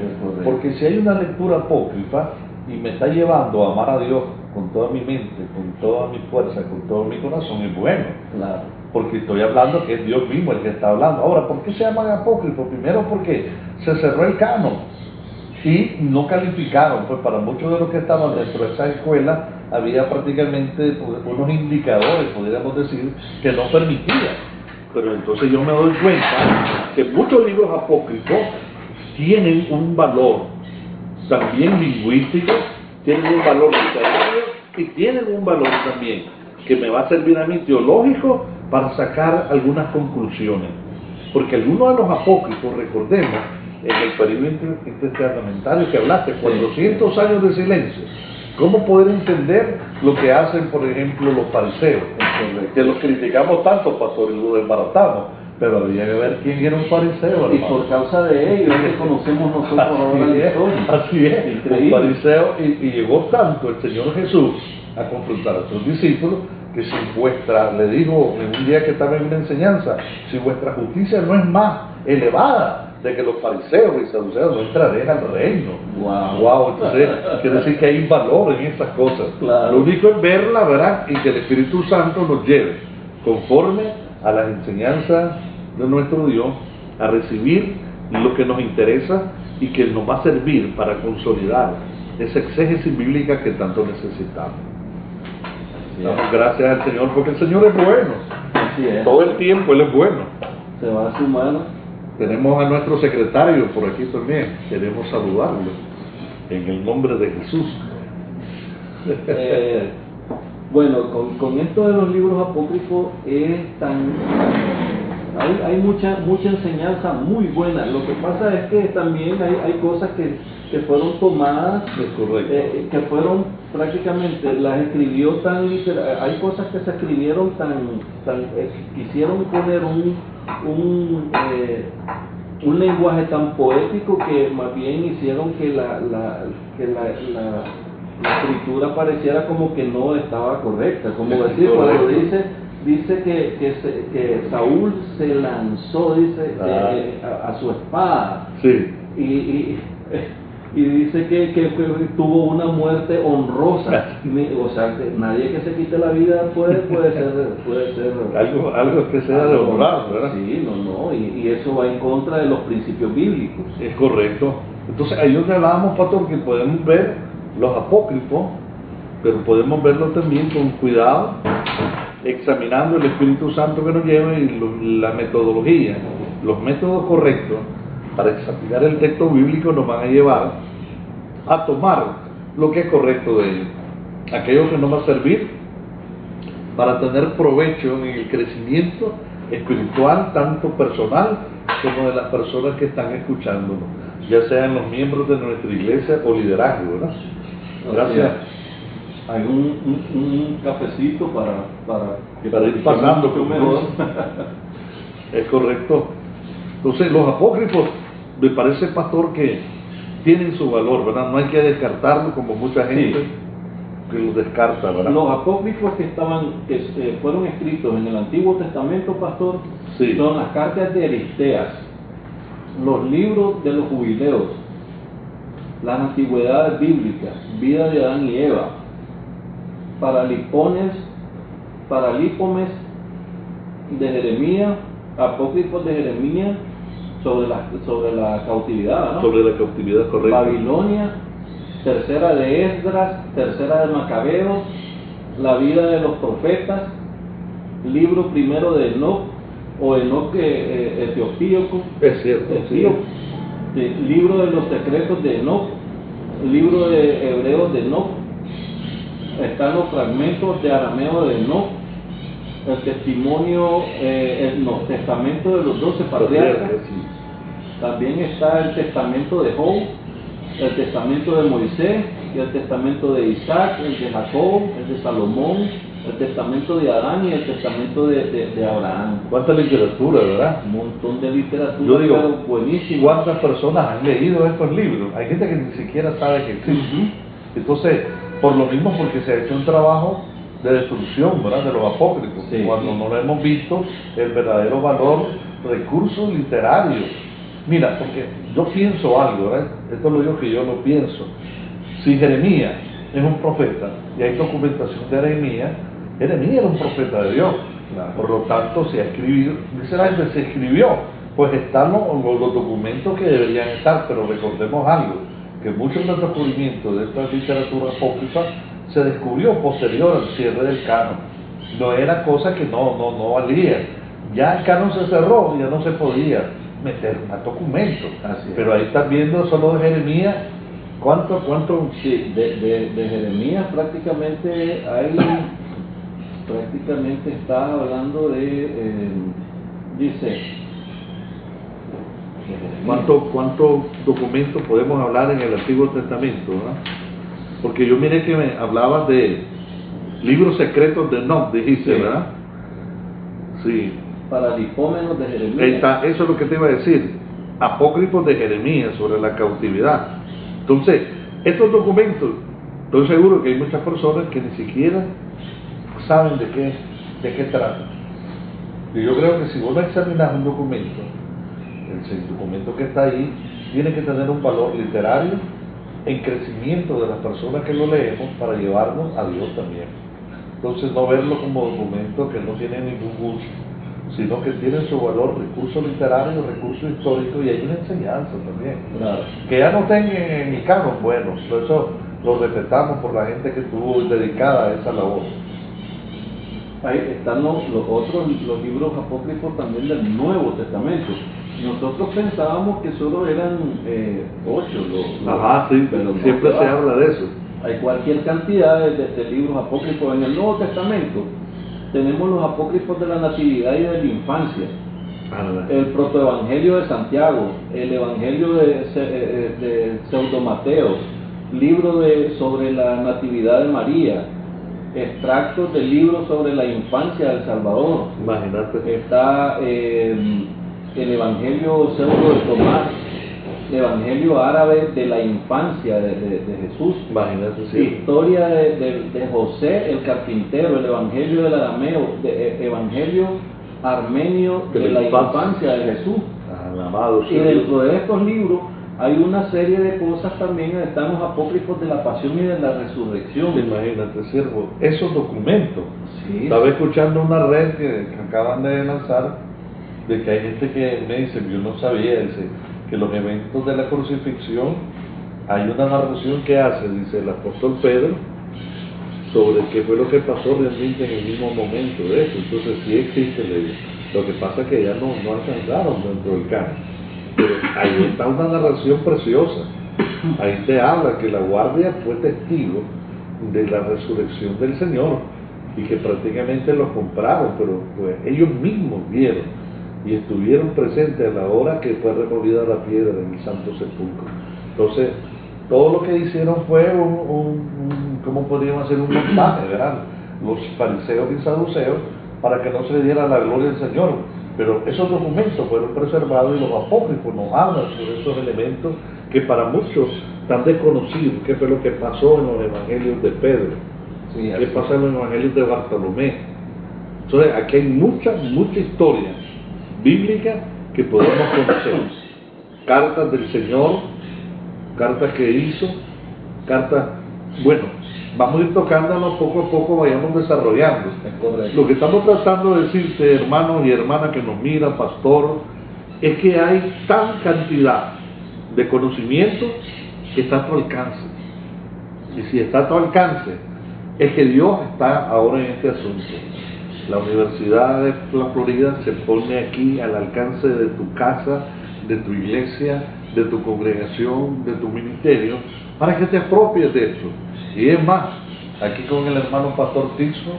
Porque si hay una lectura apócrifa y me está llevando a amar a Dios con toda mi mente, con toda mi fuerza, con todo mi corazón, es bueno. Claro. Porque estoy hablando que es Dios mismo el que está hablando. Ahora, ¿por qué se llaman apócrifos? Primero porque se cerró el canon y no calificaron, pues para muchos de los que estaban dentro de esa escuela había prácticamente unos indicadores, podríamos decir, que no permitían. Pero entonces yo me doy cuenta que muchos libros apócrifos tienen un valor también lingüístico, tienen un valor literario y tienen un valor también que me va a servir a mí teológico para sacar algunas conclusiones. Porque algunos de los apócrifos, recordemos, en el periodo intertestamentario que hablaste, 400 años de silencio, ¿cómo poder entender lo que hacen, por ejemplo, los fariseos? Que los criticamos tanto, pastor, y lo desbaratamos, pero habría que ver quién era un fariseo, hermano. Y por causa de ellos es que conocemos nosotros ahora la historia. Así es, increíble. Un fariseo, y llegó tanto el Señor Jesús a confrontar a sus discípulos, que si le dijo en un día que estaba en una enseñanza, si vuestra justicia no es más elevada de que los fariseos y saduceos, no entraréis al reino. Wow, entonces quiere decir que hay valor en estas cosas. Claro. Lo único es verla, ¿verdad? Y que el Espíritu Santo nos lleve conforme a las enseñanzas de nuestro Dios, a recibir lo que nos interesa y que nos va a servir para consolidar esa exégesis bíblica que tanto necesitamos. Damos gracias al Señor porque el Señor es bueno. Así es. Todo el tiempo Él es bueno. Se va a sumar. Tenemos a nuestro secretario por aquí también. Queremos saludarlo en el nombre de Jesús. Bueno, con esto de los libros apócrifos es hay mucha enseñanza muy buena. Lo que pasa es que también hay cosas que fueron tomadas, que fueron prácticamente, las escribió tan literal. Hay cosas que se escribieron quisieron poner un lenguaje tan poético que más bien hicieron que la escritura pareciera como que no estaba correcta, como decir, cuando dice que Saúl se lanzó, dice, a su espada, sí. y dice que tuvo una muerte honrosa. O sea, que nadie que se quite la vida puede ser algo que sea de honrar, ¿verdad? Sí, no, y eso va en contra de los principios bíblicos. Es correcto. Entonces ahí donde hablábamos, pastor, que podemos ver los apócrifos, pero podemos verlos también con cuidado, examinando el Espíritu Santo que nos lleva y la metodología, los métodos correctos para examinar el texto bíblico nos van a llevar a tomar lo que es correcto de él, aquello que nos va a servir para tener provecho en el crecimiento espiritual, tanto personal como de las personas que están escuchándonos, ya sean los miembros de nuestra iglesia o liderazgo, ¿verdad? Gracias. Hay un cafecito para ir pasando mucho mejor. Es correcto. Entonces, los apócrifos, me parece, pastor, que tienen su valor, ¿verdad? No hay que descartarlo como mucha gente que los descarta, ¿verdad? Los apócrifos que fueron escritos en el Antiguo Testamento, pastor, son las cartas de Aristeas, los libros de los jubileos, las antigüedades bíblicas, vida de Adán y Eva, paralípomes de Jeremías, apócrifos de Jeremías sobre la cautividad, ¿no? Sobre la cautividad, correcto. Babilonia, tercera de Esdras, tercera de Macabeos, la vida de los profetas, libro primero de Enoc, o Enoc etiopíaco, es cierto, libro de los secretos de Enoc, el libro de Hebreos de Enoc, están los fragmentos de arameo de Enoc, el testimonio, el testamento de los 12 patriarcas, también está el testamento de Job, el testamento de Moisés, y el testamento de Isaac, el de Jacob, el de Salomón, el testamento de Adán y el testamento de Abraham. ¿Cuánta literatura, verdad? Un montón de literatura, Yo digo, pero buenísimo. ¿cuántas personas han leído estos libros? Hay gente que ni siquiera sabe que existen. Entonces, por lo mismo, porque se ha hecho un trabajo de destrucción, ¿verdad?, de los apócrifos, Sí, cuando sí. no lo hemos visto el verdadero valor, recursos literarios. Mira, porque yo pienso algo, ¿verdad? Esto lo digo que yo lo pienso. Si Jeremías es un profeta y hay documentación de Jeremías era un profeta de Dios. Claro. Por lo tanto, se ha escrito, dice la gente, se escribió, pues están los documentos que deberían estar, pero recordemos algo, que muchos de los descubrimientos de esta literatura apócrifa se descubrió posterior al cierre del canon. No era cosa que no valía. Ya el canon se cerró, ya no se podía meter más documentos. Así es. Pero ahí están viendo solo de Jeremías, ¿cuánto? Sí, de Jeremías prácticamente está hablando de, dice, ¿Cuántos documentos podemos hablar en el Antiguo Testamento? ¿Verdad? Porque yo miré que me hablabas de libros secretos de Enoc, dijiste, Sí. ¿verdad? Sí. Paralipómenos de Jeremías. Eso es lo que te iba a decir. Apócrifos de Jeremías sobre la cautividad. Entonces, estos documentos, estoy seguro que hay muchas personas que ni siquiera saben de qué trata. Y yo creo que si vos examinas un documento, el documento que está ahí tiene que tener un valor literario en crecimiento de las personas que lo leemos para llevarnos a Dios también. Entonces, no verlo como documento que no tiene ningún uso, sino que tiene su valor, recurso literario, recurso histórico, y hay una enseñanza también. Claro. Que ya no estén en el canon, bueno, eso lo respetamos por la gente que estuvo dedicada a esa labor. Ahí están los libros apócrifos también del Nuevo Testamento. Nosotros pensábamos que solo eran 8 Sí, pero no, siempre se habla de eso. Hay cualquier cantidad de libros apócrifos. En el Nuevo Testamento tenemos los apócrifos de la Natividad y de la Infancia, el protoevangelio de Santiago, el evangelio de Pseudo-Mateo, libro sobre la Natividad de María, extractos del libro sobre la infancia del Salvador. Imagínate. Está el evangelio pseudo de Tomás, el evangelio árabe de la infancia de Jesús. Imagínate, sí. Historia de José el carpintero, el evangelio del arameo, evangelio armenio de la infancia de Jesús. Amado, Y dentro de estos libros hay una serie de cosas también, están los apócrifos de la pasión y de la resurrección. Imagínate, siervo, esos documentos. Sí. Estaba escuchando una red que acaban de lanzar, de que hay gente que me dice, yo no sabía, dice, que los eventos de la crucifixión, hay una narración que hace, dice el apóstol Pedro, sobre qué fue lo que pasó realmente en el mismo momento de eso. Entonces sí existe, lo que pasa es que ya no alcanzaron dentro del canon. Pero ahí está una narración preciosa. Ahí te habla que la guardia fue testigo de la resurrección del Señor y que prácticamente lo compraron, pero pues, ellos mismos vieron y estuvieron presentes a la hora que fue removida la piedra en el Santo Sepulcro. Entonces, todo lo que hicieron fue ¿cómo podríamos hacer? Un montaje, ¿verdad? Los fariseos y saduceos, para que no se le diera la gloria al Señor. Pero esos documentos fueron preservados y los apócrifos nos hablan sobre esos elementos que para muchos están desconocidos. ¿Qué fue lo que pasó en los evangelios de Pedro? Sí, ¿Qué pasó en los evangelios de Bartolomé? Entonces, aquí hay mucha historia bíblica que podemos conocer. Cartas del Señor, cartas que hizo, cartas, bueno, vamos a ir tocándonos poco a poco, vayamos desarrollando. Lo que estamos tratando de decirte, hermanos y hermanas que nos mira, pastor, es que hay tal cantidad de conocimiento que está a tu alcance. Y si está a tu alcance, es que Dios está ahora en este asunto. La Universidad de la Florida se pone aquí al alcance de tu casa, de tu iglesia, de tu congregación, de tu ministerio, para que te apropies de eso. Y es más, aquí con el hermano pastor Tirso,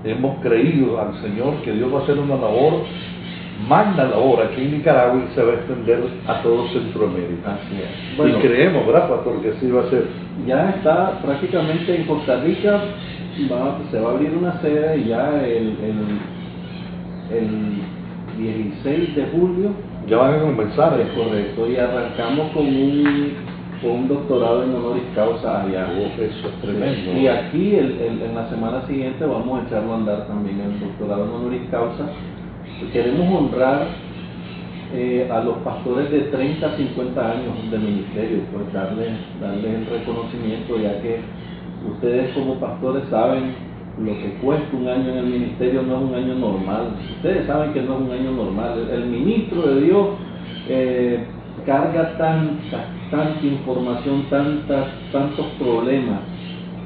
hemos creído al Señor que Dios va a hacer una labor, magna labor aquí en Nicaragua, y se va a extender a todo Centroamérica. Así es. Bueno, y creemos, ¿verdad, pastor, que así va a ser? Ya está prácticamente en Costa Rica, se va a abrir una sede y ya el 16 de julio. Ya van a comenzar. Es correcto, y arrancamos con un doctorado en honoris causa allá. Eso es tremendo. Y aquí en la semana siguiente vamos a echarlo a andar también el doctorado en honoris causa. Queremos honrar a los pastores de 30 a 50 años de ministerio, pues darles el reconocimiento, ya que ustedes como pastores saben lo que cuesta un año en el ministerio. No es un año normal. Ustedes saben que no es un año normal. El ministro de Dios carga tanta información, tantos problemas.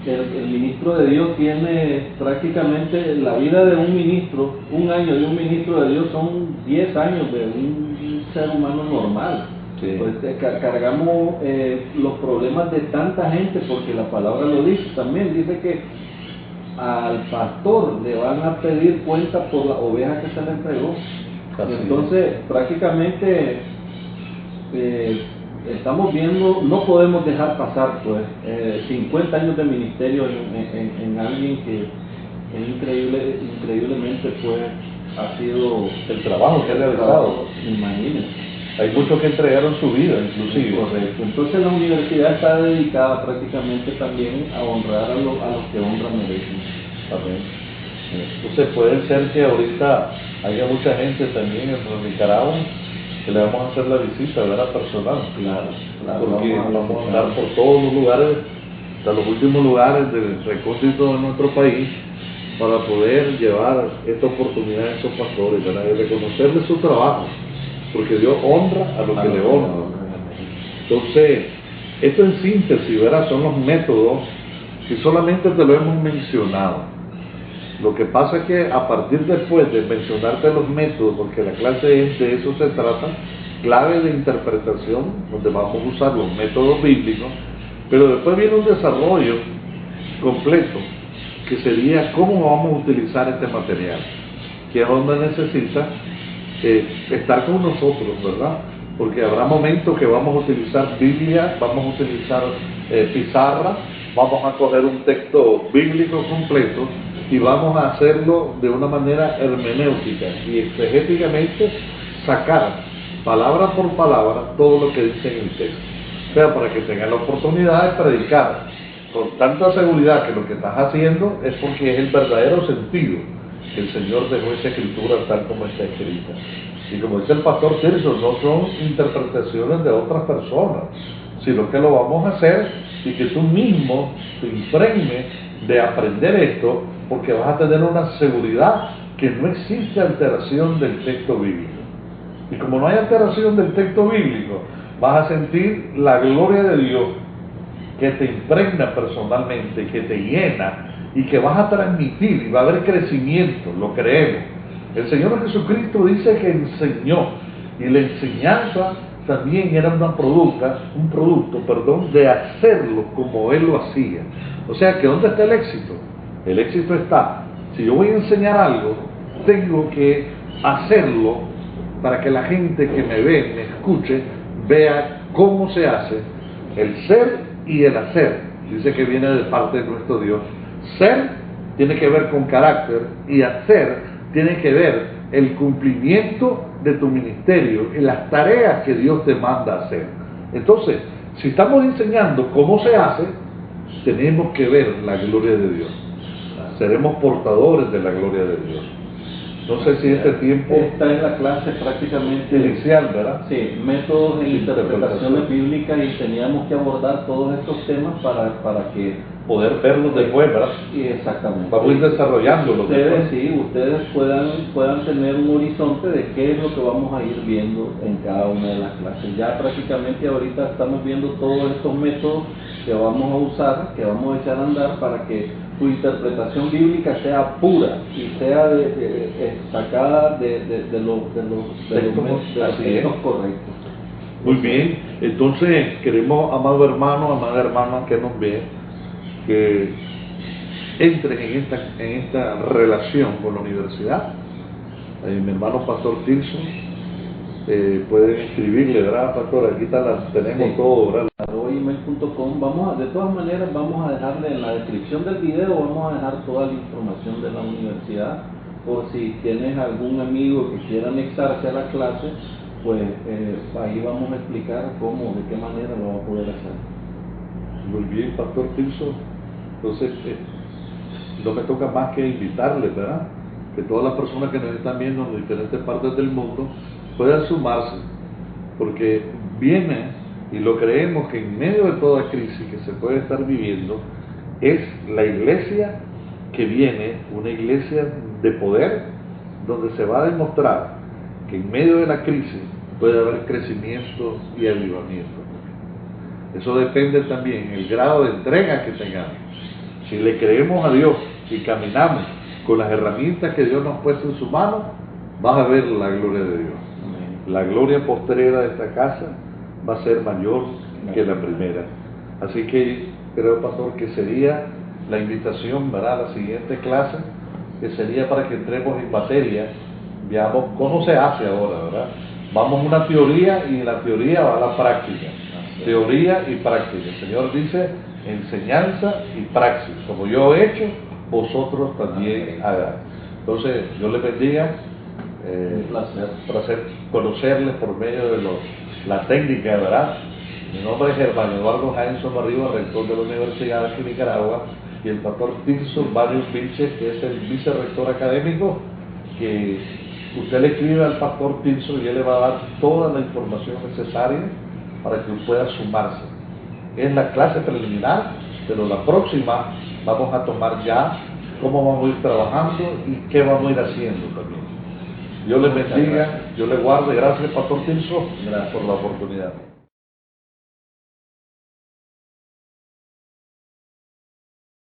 El ministro de Dios tiene prácticamente la vida de un ministro. Un año de un ministro de Dios son 10 años de un ser humano normal. Sí. Pues cargamos los problemas de tanta gente, porque la palabra lo dice también. Dice que al pastor le van a pedir cuenta por la oveja que se le entregó. Entonces, prácticamente estamos viendo, no podemos dejar pasar pues 50 años de ministerio en alguien que increíblemente pues ha sido el trabajo que ha realizado. Imagínense. Hay muchos que entregaron su vida, inclusive. Correcto. Entonces la universidad está dedicada prácticamente también a honrar a los que honra merecen. Amén. Entonces puede ser que ahorita haya mucha gente también en Nicaragua que le vamos a hacer la visita, ¿verdad? Personal. Claro. Porque vamos a andar por todos los lugares, hasta los últimos lugares del recóndito de nuestro país, para poder llevar esta oportunidad a esos pastores, ¿verdad? Y reconocerles su trabajo, porque Dios honra a los que le honran. Entonces, esto en síntesis, ¿verdad? Son los métodos que solamente te lo hemos mencionado. Lo que pasa es que a partir después de mencionarte los métodos, porque la clase de eso se trata, clave de interpretación, donde vamos a usar los métodos bíblicos, pero después viene un desarrollo completo, que sería cómo vamos a utilizar este material, que es donde necesita estar con nosotros, ¿verdad? Porque habrá momentos que vamos a utilizar Biblia, vamos a utilizar pizarra, vamos a coger un texto bíblico completo y vamos a hacerlo de una manera hermenéutica y exegéticamente sacar palabra por palabra todo lo que dice en el texto. O sea, para que tengan la oportunidad de predicar con tanta seguridad que lo que estás haciendo es porque es el verdadero sentido que el Señor dejó esa escritura tal como está escrita. Y como dice el pastor Tirso, no son interpretaciones de otras personas, sino que lo vamos a hacer y que tú mismo te impregnes de aprender esto, porque vas a tener una seguridad que no existe alteración del texto bíblico. Y como no hay alteración del texto bíblico, vas a sentir la gloria de Dios que te impregna personalmente, que te llena y que vas a transmitir, y va a haber crecimiento, lo creemos. El Señor Jesucristo dice que enseñó, y la enseñanza también era un producto de hacerlo como Él lo hacía. O sea que ¿dónde está el éxito? El éxito está, si yo voy a enseñar algo, tengo que hacerlo para que la gente que me ve, me escuche, vea cómo se hace. El ser y el hacer, dice que viene de parte de nuestro Dios. Ser tiene que ver con carácter, y hacer tiene que ver el cumplimiento de tu ministerio en las tareas que Dios te manda hacer. Entonces, si estamos enseñando cómo se hace, tenemos que ver la gloria de Dios. Seremos portadores de la gloria de Dios. No sé si este tiempo está en la clase prácticamente inicial, ¿verdad? Sí, métodos de interpretaciones bíblicas, y teníamos que abordar todos estos temas para que poder verlos después, ¿verdad? Sí, exactamente. Vamos a ir desarrollándolo. Ustedes puedan tener un horizonte de qué es lo que vamos a ir viendo en cada una de las clases. Ya prácticamente ahorita estamos viendo todos estos métodos que vamos a usar, que vamos a echar a andar para que tu interpretación bíblica sea pura y sea sacada de los textos correctos. Muy bien, entonces queremos, amado hermano, amada hermana que nos ve, que entren en esta relación con la universidad. Mi hermano Pastor Tilson, pueden escribirle, ¿verdad, pastor? Aquí tenemos todo, ¿verdad? @email.com. De todas maneras, vamos a dejarle en la descripción del video, vamos a dejar toda la información de la universidad, por si tienes algún amigo que quiera anexarse a la clase, pues ahí vamos a explicar cómo, de qué manera lo va a poder hacer. Muy bien, Pastor Tilson. Entonces, no me toca más que invitarles, ¿verdad? Que todas las personas que nos están viendo en diferentes partes del mundo puedan sumarse, porque viene, y lo creemos, que en medio de toda crisis que se puede estar viviendo, es la iglesia que viene, una iglesia de poder, donde se va a demostrar que en medio de la crisis puede haber crecimiento y avivamiento. Eso depende también del grado de entrega que tengamos. Si le creemos a Dios y caminamos con las herramientas que Dios nos ha puesto en su mano, vas a ver la gloria de Dios. La gloria postrera de esta casa va a ser mayor que la primera. Así que creo, pastor, que sería la invitación, ¿verdad?, a la siguiente clase, que sería para que entremos en materia, veamos cómo se hace ahora, ¿verdad? Vamos a una teoría y en la teoría va la práctica. Teoría y práctica. El Señor dice enseñanza y praxis. Como yo he hecho, vosotros también hagan. Entonces, Dios les bendiga. Un placer conocerles por medio de la técnica, ¿verdad? Mi nombre es Germán Eduardo Jaén Somarriba, rector de la Universidad aquí en Nicaragua, y el pastor Tilson Barrios Vilches, que es el vicerrector académico, que usted le escribe al pastor Tilson y él le va a dar toda la información necesaria para que pueda sumarse. Es la clase preliminar, pero la próxima vamos a tomar ya cómo vamos a ir trabajando y qué vamos a ir haciendo también. Dios les bendiga, Dios les guarde. Gracias, pastor Tilson, por la oportunidad.